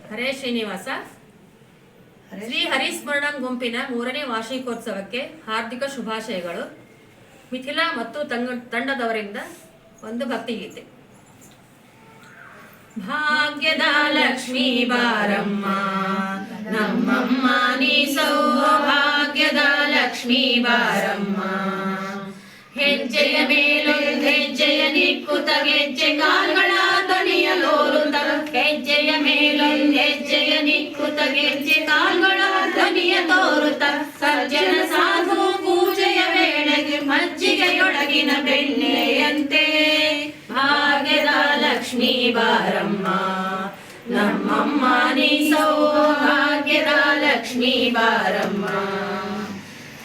ಹರೇ ಶ್ರೀನಿವಾಸ. ಶ್ರೀ ಹರಿಸ್ಮರಣಂ ಗುಂಪಿನ 3ನೇ ವಾರ್ಷಿಕೋತ್ಸವಕ್ಕೆ ಹಾರ್ದಿಕ ಶುಭಾಶಯಗಳು. ಮಿಥಿಲಾ ಮತ್ತು ತಂಡದವರಿಂದ ಒಂದು ಭಕ್ತಿಗೀತೆ. ಭಾಗ್ಯದ ಲಕ್ಷ್ಮೀ ಬಾರಮ್ಮ ನಮ್ಮಮ್ಮ ನೀ ಸೌಭಾಗ್ಯದ ಲಕ್ಷ್ಮೀ ಬಾರಮ್ಮ. ಹೆಜ್ಜೆಯ ಮೇಲೊಂದು ಹೆಜ್ಜೆಯ ನಿಕ್ಕುತ ಗೆಜ್ಜೆ ಕಾಲ್ಗಳ ಧ್ವನಿಯಲೋರುತ್ತ, ಹೆಜ್ಜೆಯ ಮೇಲೊಂದು ಹೆಜ್ಜೆಯ ನಿಕ್ಕುತ ಗೆಜ್ಜೆ ಕಾಲ್ಗಳ ಧ್ವನಿಯ ತೋರುತ್ತ, ಸಜ್ಜನ ಸಾಧು ಪೂಜೆಯ ವೇಳೆಗೆ ಮಜ್ಜಿಗೆಯೊಳಗಿನ ಬೆಣ್ಣೆಯಂತೆ. ಭಾಗ್ಯದ ಲಕ್ಷ್ಮೀ ಬಾರಮ್ಮ ನಮ್ಮಮ್ಮ ನೀ ಸೌಭಾಗ್ಯದ ಲಕ್ಷ್ಮೀ ಬಾರಮ್ಮ.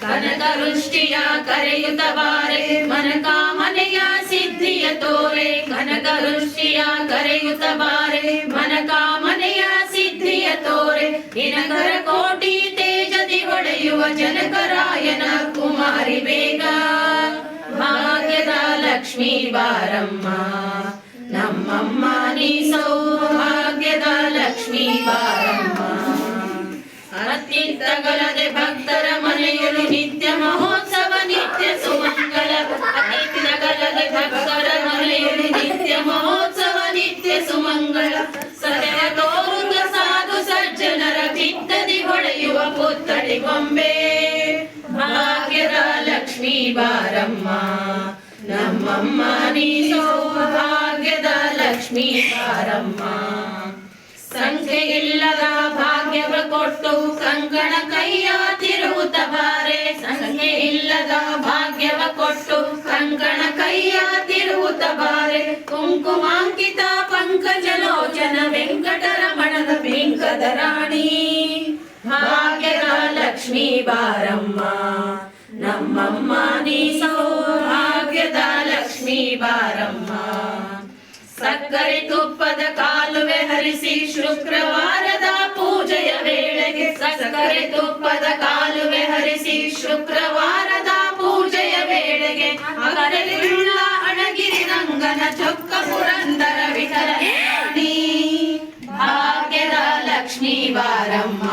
ಕನಕ ವೃಷ್ಟಿಯ ಕರೆಯುತ್ತ ಬಾರೆ ಮನಕಾಮನೆಯ ಸಿದ್ಧಿಯ ತೋರೆ, ಕನಕ ವೃಷ್ಟಿಯ ಕರೆಯುತ್ತ ಬಾರೆ ಮನಕಾಮನೆಯ ಸಿದ್ಧಿಯ ತೋರೆ. ದಿನಕರ ಕೋಟಿ ತೇಜದಿ ಹೊಳೆಯುವ ಜನಕರಾಯನ ಕುಮಾರಿ ಬೇಗ. ಭಾಗ್ಯದ ಲಕ್ಷ್ಮೀ ಬಾರಮ್ಮ ನಮ್ಮಮ್ಮ ನೀ ಸೌಭಾಗ್ಯದ ಲಕ್ಷ್ಮೀ ಬಾರಮ್ಮ. ಅತ್ತಿತ್ತಗಲದೆ ಭಕ್ತರ ಮನೆಯಲ್ಲಿ ನಿತ್ಯ ಮಹೋತ್ಸವ ನಿತ್ಯ ಸುಮಂಗಳ. ಅತ್ತಿತ್ತಗಲದೆ ಭಕ್ತರ ಮನೆಯಲ್ಲಿ ನಿತ್ಯ ಮಹೋತ್ಸವ ನಿತ್ಯ ಸುಮಂಗಳ. ಸದಯ ತೋರುತ್ತ ಸಾಧು ಸಜ್ಜನರ ಚಿತ್ತದಿ ಹೊಳೆಯುವ ಪುತ್ತಳಿ ಗೊಂಬೆ. ಭಾಗ್ಯದ ಲಕ್ಷ್ಮೀ ಬಾರಮ್ಮ ನಮ್ಮಮ್ಮ ನೀ ಸೌಭಾಗ್ಯದ ಲಕ್ಷ್ಮೀ ಬಾರಮ್ಮ. ಸಂಖ್ಯೆಯಿಲ್ಲದ ಭಾಗ್ಯವ ಕೊಟ್ಟು ಕಂಕಣ ಕೈಯ ತಿರುವುತ್ತ ಬಾರೆ, ಸಂಖ್ಯೆ ಇಲ್ಲದ ಭಾಗ್ಯವ ಕೊಟ್ಟು ಕಂಕಣ ಕೈಯ ತಿರುವುತ್ತ ಬಾರೆ. ಕುಂಕುಮಾಂಕಿತ ಪಂಕಜಲೋಚನ ವೆಂಕಟರಮಣದ ವೆಂಕದ ರಾಣಿ. ಭಾಗ್ಯದ ಲಕ್ಷ್ಮೀ ಬಾರಮ್ಮ ನಮ್ಮಮ್ಮ ನೀ ಸೌಭಾಗ್ಯದ ಲಕ್ಷ್ಮೀ ಬಾರಮ್ಮ. ಸಕ್ಕರೆ ತುಪ್ಪದ ಕಾಲುವೆ ಹರಿಸಿ ಶುಕ್ರವಾರದ ಪೂಜೆಯ ವೇಳೆಗೆ, ಸಕ್ಕರೆ ತುಪ್ಪದ ಕಾಲುವೆ ಹರಿಸಿ ಶುಕ್ರವಾರದ ಪೂಜೆಯ ವೇಳೆಗೆ. ಅಗಲಿರುಳ್ಳ ಅಣಗಿರಿ ರಂಗನ ಚೊಕ್ಕ ಪುರಂದರ ವಿಠಲರಾಣಿ. ಭಾಗ್ಯದ ಲಕ್ಷ್ಮೀ ಬಾರಮ್ಮ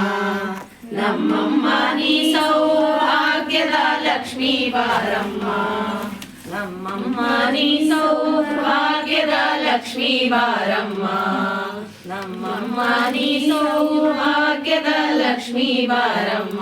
ನಮ್ಮಮ್ಮ ನೀ ಸೌಭಾಗ್ಯದ ಲಕ್ಷ್ಮೀ ಬಾರಮ್ಮ. ನಮ್ಮಮ್ಮ ನೀ ಸೌಭಾಗ್ಯದ ಲಕ್ಷ್ಮೀ ಬಾರಮ್ಮ. ನಮ್ಮಮ್ಮ ನೀ ಸೌಭಾಗ್ಯದ ಲಕ್ಷ್ಮೀ ಬಾರಮ್ಮ.